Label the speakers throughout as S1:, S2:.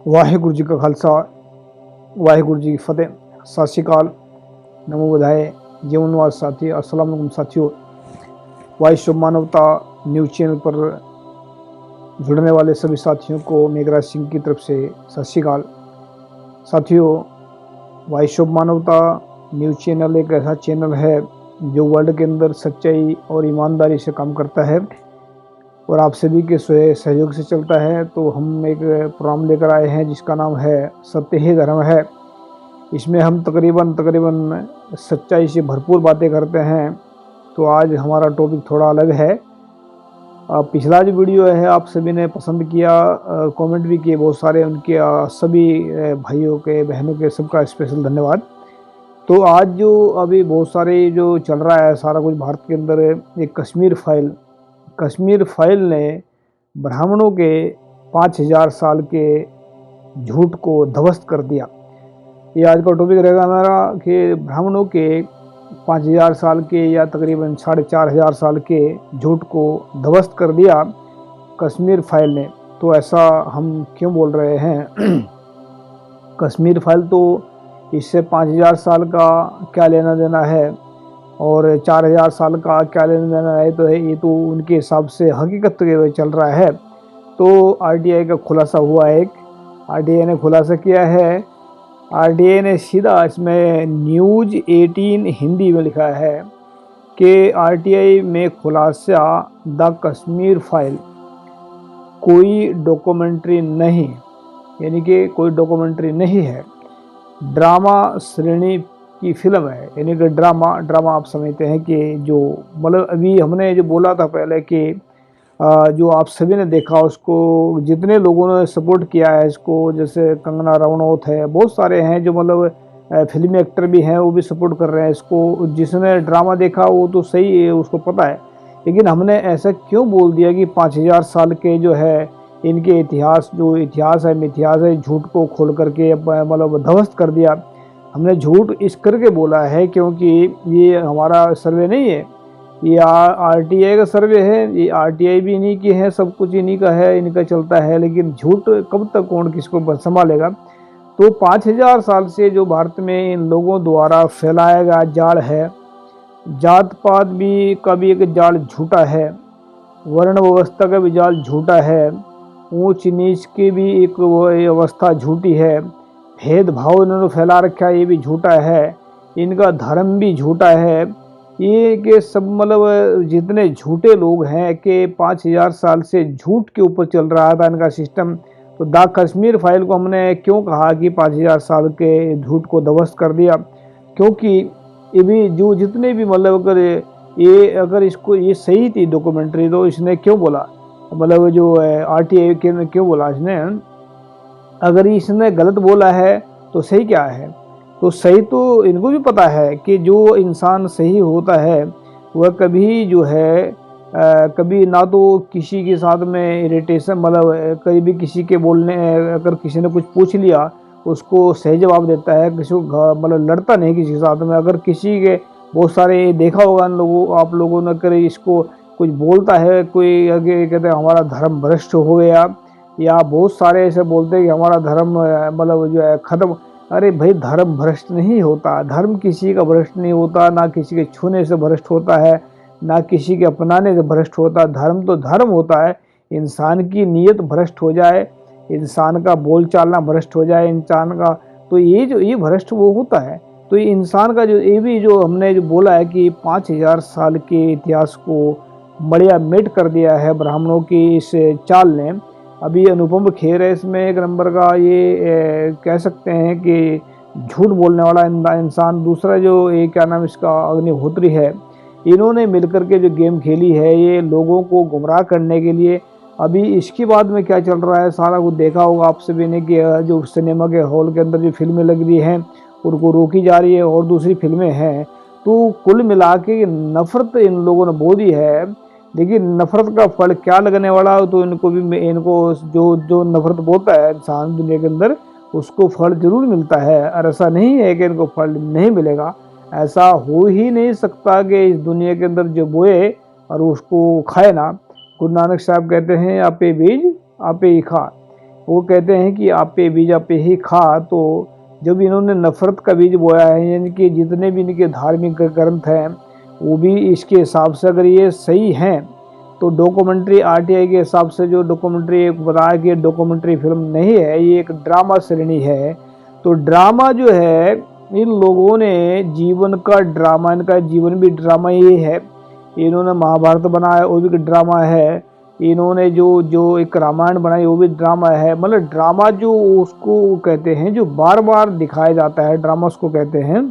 S1: वाहिगुरु जी का खालसा वाहिगुरु जी की फतेह। सत श्री अकाल, नमो बुधाए, जीवनवाद साथी, अस्सलाम वालेकुम साथियों। वॉइस ऑफ मानवता न्यूज़ चैनल पर जुड़ने वाले सभी साथियों को मेघराज सिंह की तरफ से सत श्री अकाल। साथियों, वॉइस ऑफ मानवता न्यूज़ चैनल एक ऐसा चैनल है जो वर्ल्ड के अंदर सच्चाई और ईमानदारी से काम करता है और आप सभी के सहयोग से चलता है। तो हम एक प्रोग्राम लेकर आए हैं जिसका नाम है सत्य ही धर्म है। इसमें हम तकरीबन सच्चाई से भरपूर बातें करते हैं। तो आज हमारा टॉपिक थोड़ा अलग है। पिछला जो वीडियो है आप सभी ने पसंद किया, कमेंट भी किए बहुत सारे, उनके सभी भाइयों के बहनों के सबका स्पेशल धन्यवाद। तो आज जो अभी बहुत सारे जो चल रहा है सारा कुछ भारत के अंदर, एक कश्मीर फाइल ने ब्राह्मणों के 5000 साल के झूठ को ध्वस्त कर दिया। ये आज का टॉपिक रहेगा हमारा कि ब्राह्मणों के 5000 साल के या तकरीबन 4500 साल के झूठ को ध्वस्त कर दिया कश्मीर फाइल ने। तो ऐसा हम क्यों बोल रहे हैं? कश्मीर फाइल तो इससे 5000 साल का क्या लेना देना है और 4000 साल का क्या लेना देना है, तो ये तो उनके हिसाब से हकीकत के चल रहा है। तो आरटीआई का खुलासा हुआ है, आरटीआई ने खुलासा किया है। आरटीआई ने सीधा इसमें न्यूज़ 18 हिंदी में लिखा है कि आरटीआई में खुलासा, द कश्मीर फाइल कोई डॉक्यूमेंट्री नहीं, यानी कि कोई डॉक्यूमेंट्री नहीं है, ड्रामा श्रेणी की फिल्म है। यानी कि ड्रामा आप समझते हैं कि जो मतलब अभी हमने जो बोला था पहले कि जो आप सभी ने देखा उसको, जितने लोगों ने सपोर्ट किया है इसको, जैसे कंगना रनौत है, बहुत सारे हैं जो मतलब फिल्मी एक्टर भी हैं, वो भी सपोर्ट कर रहे हैं इसको। जिसने ड्रामा देखा वो तो सही है, उसको पता है। लेकिन हमने ऐसा क्यों बोल दिया कि 5000 साल के जो है इनके इतिहास है मिथिहास है, झूठ को खोल करके मतलब ध्वस्त कर दिया। हमने झूठ इस करके बोला है क्योंकि ये हमारा सर्वे नहीं है, ये आरटीआई का सर्वे है। ये आरटीआई भी इन्हीं की है, सब कुछ इन्हीं का है, इनका चलता है। लेकिन झूठ कब तक कौन किसको संभालेगा? तो 5000 साल से जो भारत में इन लोगों द्वारा फैलाया गया जाल है, जात पात भी का भी एक जाल झूठा है, वर्ण व्यवस्था का भी जाल झूठा है, ऊंच नीच की भी एक अवस्था झूठी है, भेदभाव इन्होंने फैला रखा है, ये भी झूठा है, इनका धर्म भी झूठा है। ये के सब मतलब जितने झूठे लोग हैं कि 5000 साल से झूठ के ऊपर चल रहा था इनका सिस्टम। तो द कश्मीर फाइल को हमने क्यों कहा कि 5000 साल के झूठ को ध्वस्त कर दिया? क्योंकि ये भी जो जितने भी मतलब अगर इसको ये सही थी डॉक्यूमेंट्री, तो इसने क्यों बोला, मतलब जो आरटीआई के क्यों बोला इसने? अगर इसने गलत बोला है तो सही क्या है? तो सही तो इनको भी पता है कि जो इंसान सही होता है वह कभी जो है कभी ना तो किसी के साथ में इरिटेशन, मतलब कभी भी किसी के बोलने, अगर किसी ने कुछ पूछ लिया उसको सही जवाब देता है, किसी को मतलब लड़ता नहीं किसी के साथ में। अगर किसी के बहुत सारे देखा होगा आप लोगों ने, अगर इसको कुछ बोलता है कोई, आगे कहते हैं हमारा धर्म भ्रष्ट हो गया, या बहुत सारे ऐसे बोलते हैं कि हमारा धर्म मतलब जो है खत्म। अरे भाई, धर्म भ्रष्ट नहीं होता, धर्म किसी का भ्रष्ट नहीं होता, ना किसी के छूने से भ्रष्ट होता है, ना किसी के अपनाने से भ्रष्ट होता। धर्म तो धर्म होता है। इंसान की नीयत भ्रष्ट हो जाए, इंसान का बोल चालना भ्रष्ट हो जाए, इंसान का, तो ये भ्रष्ट वो होता है। तो ये इंसान का जो ये भी जो हमने जो बोला है कि 5000 साल के इतिहास को बढ़िया मेट कर दिया है ब्राह्मणों की इस चाल ने। अभी अनुपम खेर है इसमें एक नंबर का, ये कह सकते हैं कि झूठ बोलने वाला इंसान। दूसरा जो ये क्या नाम इसका, अग्निहोत्री है, इन्होंने मिलकर के जो गेम खेली है ये लोगों को गुमराह करने के लिए। अभी इसके बाद में क्या चल रहा है सारा कुछ देखा होगा आप सभी ने कि जो सिनेमा के हॉल के अंदर जो फिल्में लग रही हैं उनको रोकी जा रही है और दूसरी फिल्में हैं। तो कुल मिला के नफरत इन लोगों ने बो दी है। लेकिन नफरत का फल क्या लगने वाला हो, तो इनको जो जो नफरत बोता है इंसान दुनिया के अंदर, उसको फल जरूर मिलता है। और ऐसा नहीं है कि इनको फल नहीं मिलेगा, ऐसा हो ही नहीं सकता कि इस दुनिया के अंदर जो बोए और उसको खाए ना। गुरु नानक साहब कहते हैं आपे बीज आपे ही खा। वो कहते हैं कि आपे बीज आपे ही खा। तो जब इन्होंने नफरत का बीज बोया है, यानी कि जितने भी इनके धार्मिक ग्रंथ हैं वो भी इसके हिसाब से अगर ये सही हैं, तो डॉक्यूमेंट्री आरटीआई के हिसाब से जो डॉक्यूमेंट्री बताया कि डॉक्यूमेंट्री फिल्म नहीं है, ये एक ड्रामा श्रेणी है। तो ड्रामा जो है, इन लोगों ने जीवन का ड्रामा, इनका जीवन भी ड्रामा ही है। इन्होंने महाभारत बनाया वो भी ड्रामा है, इन्होंने जो जो एक रामायण बनाई वो भी ड्रामा है। मतलब ड्रामा जो उसको कहते हैं जो बार बार दिखाया जाता है, ड्रामा उसको कहते हैं।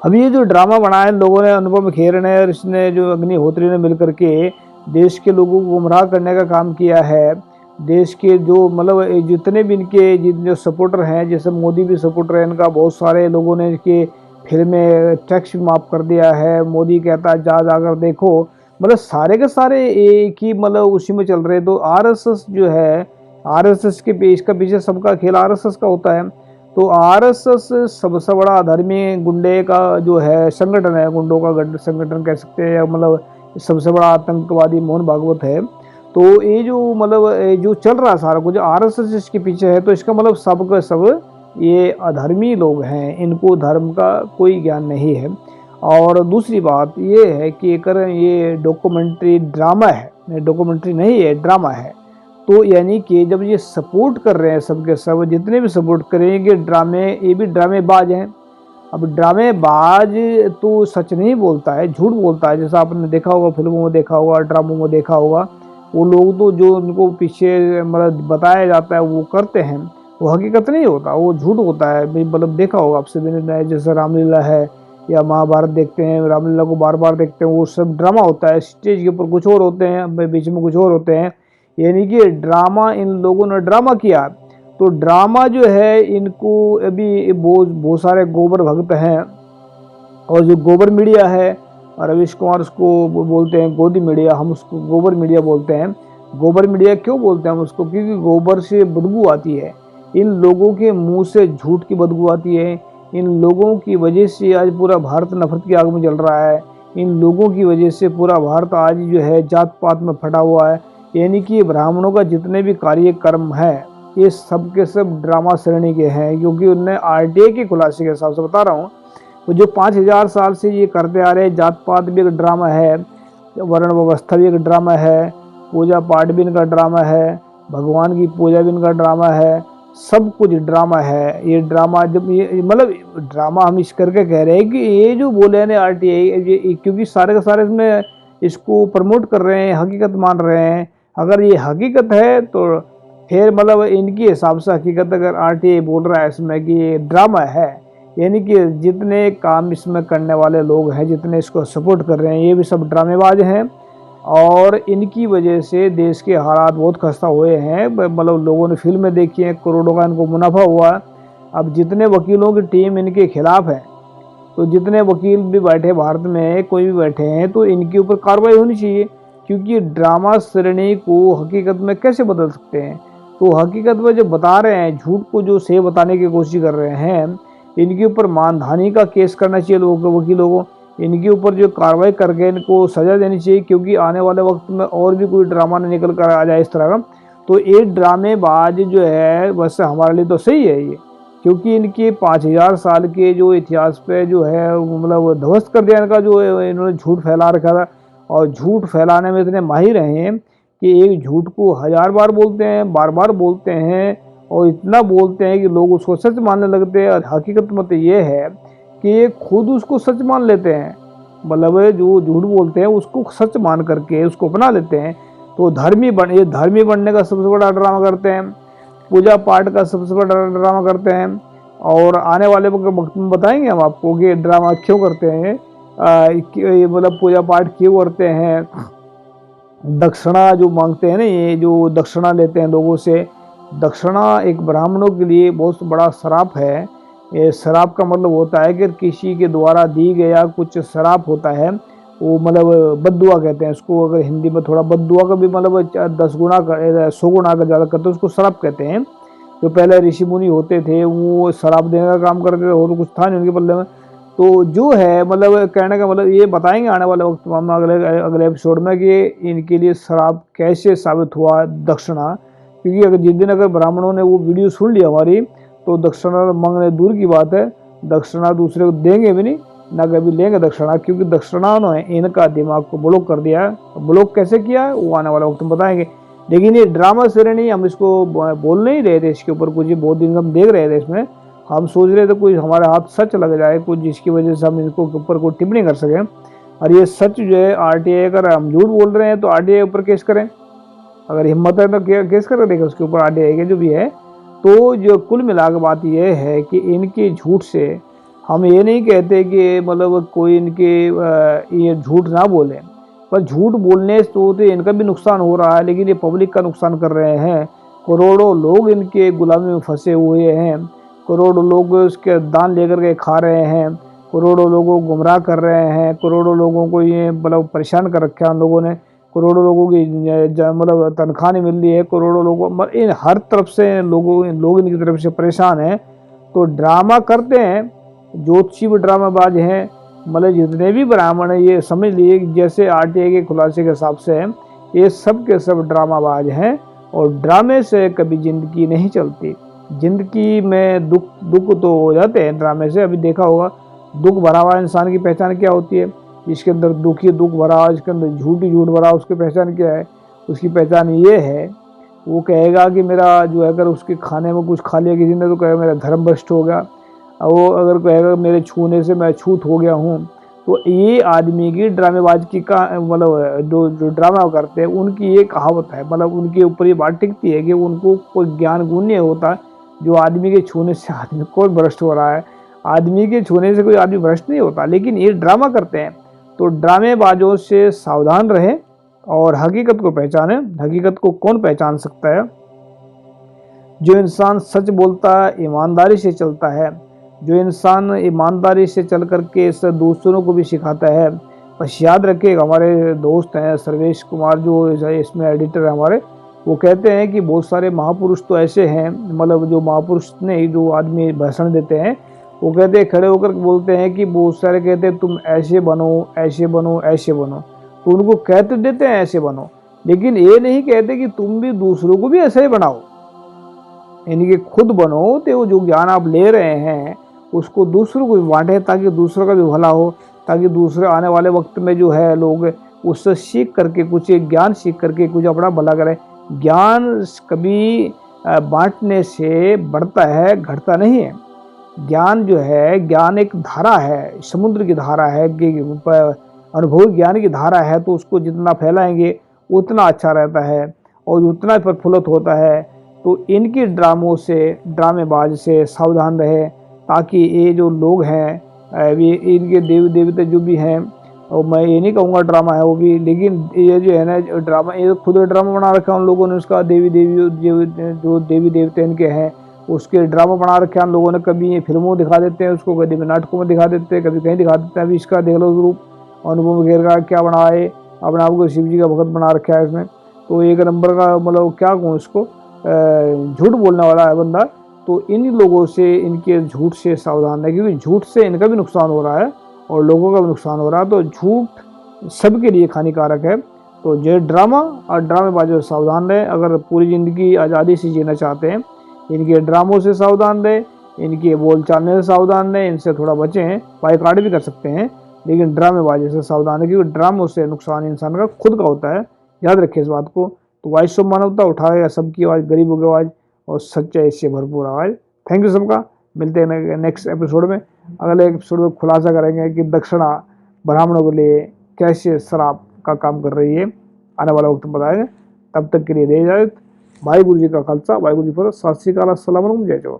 S1: अब ये जो ड्रामा बनाया इन लोगों ने, अनुपम खेर ने और इसने जो अग्निहोत्री ने मिलकर के देश के लोगों को गुमराह करने का काम किया है। देश के जो मतलब जितने भी इनके जो सपोर्टर हैं, जैसे मोदी भी सपोर्टर है इनका, बहुत सारे लोगों ने इनके फिल्में टैक्स भी माफ़ कर दिया है। मोदी कहता है जा जाकर देखो, मतलब सारे के सारे एक ही मतलब उसी में चल रहे हैं। तो आरएसएस जो है, आरएसएस के इसका पीछे सबका खेल आरएसएस का होता है। तो आरएसएस सबसे बड़ा अधर्मी गुंडे का जो है संगठन है, गुंडों का संगठन कह सकते हैं, मतलब सबसे बड़ा आतंकवादी मोहन भागवत है। तो ये जो मतलब जो चल रहा है सारा कुछ आरएसएस इसके पीछे है, तो इसका मतलब सब का सब ये अधर्मी लोग हैं, इनको धर्म का कोई ज्ञान नहीं है। और दूसरी बात ये है कि अगर ये डॉक्यूमेंट्री ड्रामा है, डॉक्यूमेंट्री नहीं है ड्रामा है, तो यानी कि जब ये सपोर्ट कर रहे हैं सबके सब, जितने भी सपोर्ट करेंगे ड्रामे, ये भी ड्रामेबाज हैं। अब ड्रामेबाज तो सच नहीं बोलता है, झूठ बोलता है, जैसा आपने देखा होगा, फिल्मों में देखा होगा, ड्रामों में देखा होगा। वो लोग तो जो उनको पीछे मतलब बताया जाता है वो करते हैं, वो हकीकत नहीं होता, वो झूठ होता है। मतलब देखा होगा आपसे भी, जैसे रामलीला है या महाभारत देखते हैं, रामलीला को बार बार देखते हैं, वो सब ड्रामा होता है। स्टेज के ऊपर कुछ और होते हैं, बीच में कुछ और होते हैं, यानी कि ड्रामा, इन लोगों ने ड्रामा किया। तो ड्रामा जो है इनको अभी बहुत सारे गोबर भक्त हैं, और जो गोबर मीडिया है, रवीश कुमार उसको बोलते हैं गोदी मीडिया, हम उसको गोबर मीडिया बोलते हैं। गोबर मीडिया क्यों बोलते हैं हम उसको? क्योंकि गोबर से बदबू आती है, इन लोगों के मुंह से झूठ की बदबू आती है। इन लोगों की वजह से आज पूरा भारत नफरत की आग में जल रहा है। इन लोगों की वजह से पूरा भारत आज जो है जात पात में फटा हुआ है। यानी कि ब्राह्मणों का जितने भी कार्यक्रम है ये सब के सब ड्रामा श्रेणी के हैं, क्योंकि उनने आरटीआई के खुलासे के हिसाब से बता रहा हूँ, तो जो 5000 साल से ये करते आ रहे, जात पात भी एक ड्रामा है, वर्ण व्यवस्था भी एक ड्रामा है, पूजा पाठ भी इनका ड्रामा है, भगवान की पूजा भी इनका ड्रामा है, सब कुछ ड्रामा है। ये ड्रामा जब ये मतलब ड्रामा हम इस करके कह रहे हैं कि ये जो बोले हैं आरटीआई, क्योंकि सारे के सारे इसमें इसको प्रमोट कर रहे हैं, हकीकत मान रहे हैं। अगर ये हकीकत है तो फिर मतलब इनके हिसाब से हकीकत, अगर आरटीआई बोल रहा है इसमें कि ये ड्रामा है, यानी कि जितने काम इसमें करने वाले लोग हैं, जितने इसको सपोर्ट कर रहे हैं, ये भी सब ड्रामेबाज हैं। और इनकी वजह से देश के हालात बहुत खस्ता हुए हैं। मतलब लोगों ने फिल्में देखी हैं, करोड़ों का इनको मुनाफा हुआ। अब जितने वकीलों की टीम इनके खिलाफ है, तो जितने वकील भी बैठे भारत में, कोई भी बैठे हैं, तो इनके ऊपर कार्रवाई होनी चाहिए, क्योंकि ड्रामा श्रेणी को हकीकत में कैसे बदल सकते हैं? तो हकीकत में जो बता रहे हैं, झूठ को जो सही बताने की कोशिश कर रहे हैं, इनके ऊपर मानहानि का केस करना चाहिए वकीलों को। इनके ऊपर जो कार्रवाई करके इनको सजा देनी चाहिए, क्योंकि आने वाले वक्त में और भी कोई ड्रामा न निकल कर आ जाए इस तरह का। तो ये ड्रामेबाज जो है वैसे हमारे लिए तो सही है ये, क्योंकि इनके 5000 साल के जो इतिहास पे जो है मतलब ध्वस्त कर दिया इनका, जो इन्होंने झूठ फैला रखा था। और झूठ फैलाने में इतने माहिर हैं कि एक झूठ को 1000 बार बोलते हैं, बार बार बोलते हैं, और इतना बोलते हैं कि लोग उसको सच मानने लगते हैं। और हकीकत में तो ये है कि ये खुद उसको सच मान लेते हैं, मतलब जो झूठ बोलते हैं उसको सच मान करके उसको अपना लेते हैं। तो ये धर्मी बनने का सबसे बड़ा ड्रामा करते हैं, पूजा पाठ का सबसे बड़ा ड्रामा करते हैं। और आने वाले वक्त में बताएंगे हम आपको कि ड्रामा क्यों करते हैं, मतलब पूजा पाठ क्यों करते हैं, दक्षिणा जो मांगते हैं ना, ये जो दक्षिणा लेते हैं लोगों से, दक्षिणा एक ब्राह्मणों के लिए बहुत बड़ा श्राप है। ये श्राप का मतलब होता है कि किसी के द्वारा दी गया कुछ श्राप होता है, वो मतलब बद्दुआ कहते हैं उसको। अगर हिंदी में थोड़ा बद्दुआ का भी मतलब 10 गुना 100 गुना का ज़्यादा करते हैं, उसको श्राप कहते हैं। जो पहले ऋषि मुनि होते थे वो श्राप देने का काम करते थे, और कुछ था नहीं उनके पल्ले में। तो जो है मतलब कहने का मतलब ये बताएंगे आने वाले वक्त में अगले एपिसोड में कि इनके लिए श्राप कैसे साबित हुआ दक्षिणा, क्योंकि अगर जिस दिन अगर ब्राह्मणों ने वो वीडियो सुन लिया हमारी, तो दक्षिणा मांगने दूर की बात है, दक्षिणा दूसरे को देंगे भी नहीं, ना कभी लेंगे दक्षिणा, क्योंकि दक्षिणा ने इनका दिमाग को ब्लॉक कर दिया है। ब्लॉक कैसे किया है वो आने वाला वक्त में बताएंगे। लेकिन ये ड्रामा श्रेणी हम इसको बोल नहीं रहे थे, इसके ऊपर कुछ बहुत दिन हम देख रहे थे, इसमें हम सोच रहे थे कुछ हमारे हाथ सच लग जाए कुछ, जिसकी वजह से हम इनको ऊपर कोई टिप्पणी कर सकें। और ये सच जो है आरटीआई, अगर हम झूठ बोल रहे हैं तो आरटीआई ऊपर केस करें, अगर हिम्मत है तो केस कर देगा उसके ऊपर, आरटीआई के जो भी है। तो जो कुल मिला के बात यह है कि इनके झूठ से हम ये नहीं कहते कि मतलब कोई इनके ये झूठ ना बोले, पर झूठ बोलने से तो इनका भी नुकसान हो रहा है, लेकिन ये पब्लिक का नुकसान कर रहे हैं। करोड़ों लोग इनके गुलामी में फंसे हुए हैं, करोड़ों लोग उसके दान लेकर के खा रहे हैं, करोड़ों लोगों को गुमराह कर रहे हैं, करोड़ों लोगों को ये मतलब परेशान कर रखा है उन लोगों ने, करोड़ों लोगों की मतलब तनख्वाह नहीं मिल रही है, करोड़ों लोगों इन हर तरफ से लोग इनकी तरफ से परेशान हैं। तो ड्रामा करते हैं, ज्योतिषी भी ड्रामाबाज हैं, मतलब जितने भी ब्राह्मण हैं ये समझ लिए जैसे आरटीआई के खुलासे के हिसाब से ये सब के सब ड्रामाबाज हैं। और ड्रामे से कभी ज़िंदगी नहीं चलती, ज़िंदगी में दुख तो हो जाते हैं ड्रामे से। अभी देखा होगा दुख भरा हुआ इंसान की पहचान क्या होती है, इसके अंदर दुख भरा, इसके अंदर झूठ भरा, उसकी पहचान क्या है? उसकी पहचान ये है, वो कहेगा कि मेरा जो है, अगर उसके खाने में कुछ खा लिया किसी ने तो कहेगा मेरा धर्म भ्रष्ट हो गया, वो अगर कहेगा मेरे छूने से मैं छूत हो गया हूँ। तो ये आदमी की ड्रामेबाज की का मतलब जो ड्रामा करते हैं उनकी ये कहावत है, मतलब उनके ऊपर ये बात टिकती है कि उनको कोई ज्ञान गुण नहीं होता, जो आदमी के छूने से आदमी कौन भ्रष्ट हो रहा है, आदमी के छूने से कोई आदमी भ्रष्ट नहीं होता, लेकिन ये ड्रामा करते हैं। तो ड्रामेबाजों से सावधान रहें और हकीकत को पहचानें। हकीकत को कौन पहचान सकता है? जो इंसान सच बोलता है, ईमानदारी से चलता है, जो इंसान ईमानदारी से चल करके इस दूसरों को भी सिखाता है। बस याद रखिए, हमारे दोस्त हैं सर्वेश कुमार जो इसमें एडिटर है हमारे, वो कहते हैं कि बहुत सारे महापुरुष तो ऐसे हैं, मतलब जो महापुरुष नहीं, जो आदमी भाषण देते हैं, वो कहते हैं, खड़े होकर बोलते हैं कि बहुत सारे कहते हैं तुम ऐसे बनो, ऐसे बनो, ऐसे बनो, तो उनको कहते देते हैं ऐसे बनो, लेकिन ये नहीं कहते कि तुम भी दूसरों को भी ऐसे ही बनाओ, यानी कि खुद बनो। तो जो ज्ञान आप ले रहे हैं उसको दूसरों को भी बांटे, ताकि दूसरों का भी भला हो, ताकि दूसरे आने वाले वक्त में जो है लोग उससे सीख करके कुछ एक ज्ञान सीख करके कुछ अपना भला करें। ज्ञान कभी बांटने से बढ़ता है, घटता नहीं है। ज्ञान जो है, ज्ञान एक धारा है, समुद्र की धारा है, अनुभवी ज्ञान की धारा है, तो उसको जितना फैलाएंगे उतना अच्छा रहता है और उतना प्रफुल्लित होता है। तो इनके ड्रामों से, ड्रामेबाज से सावधान रहे, ताकि ये जो लोग हैं ये इनके देवी देवता जो भी हैं, और मैं ये नहीं कहूँगा ड्रामा है वो भी, लेकिन ये जो है ना ड्रामा, ये खुद ड्रामा बना रखा है उन लोगों ने, उसका जो देवी देवता इनके हैं उसके ड्रामा बना रखे हैं उन लोगों ने। कभी ये फिल्मों दिखा देते हैं उसको, कभी नाटकों में दिखा देते हैं, कभी कहीं दिखा देते हैं। अभी इसका देख लो रूप, अनुपम खेर का क्या बना है, अपने आप को शिव जी का भगत बना रखा है इसमें। तो एक नंबर का मतलब क्या कहूँ इसको, झूठ बोलने वाला है बंदा। तो इन लोगों से, इनके झूठ से सावधान है, क्योंकि झूठ से इनका भी नुकसान हो रहा है और लोगों का भी नुकसान हो रहा है। तो झूठ सबके लिए हानिकारक है। तो ये ड्रामा और ड्रामेबाजों से सावधान रहें। अगर पूरी ज़िंदगी आज़ादी से जीना चाहते हैं, इनके ड्रामों से सावधान रहें, इनके बोल चालने से सावधान रहें, इनसे थोड़ा बचें। बाइकाट भी कर सकते हैं, लेकिन ड्रामेबाजी से सावधान है, क्योंकि ड्रामों से नुकसान इंसान का खुद का होता है। याद रखिए इस बात को। तो वॉइस ऑफ मानवता उठाएगा सबकी आवाज़, गरीबों की आवाज़ और सच्चाई से भरपूर आवाज़। थैंक यू सबका। मिलते हैं नेक्स्ट एपिसोड में। अगले एपिसोड में खुलासा करेंगे कि दक्षिणा ब्राह्मणों के लिए कैसे शराब का काम कर रही है, आने वाला वक्त बताएंगे। तब तक के लिए दे इजाजत। वाहिगुरु जी का खालसा, वाहिगुरु जी फतेह। सत श्री अकाल, अस्सलाम वालेकुम, जय जोहर।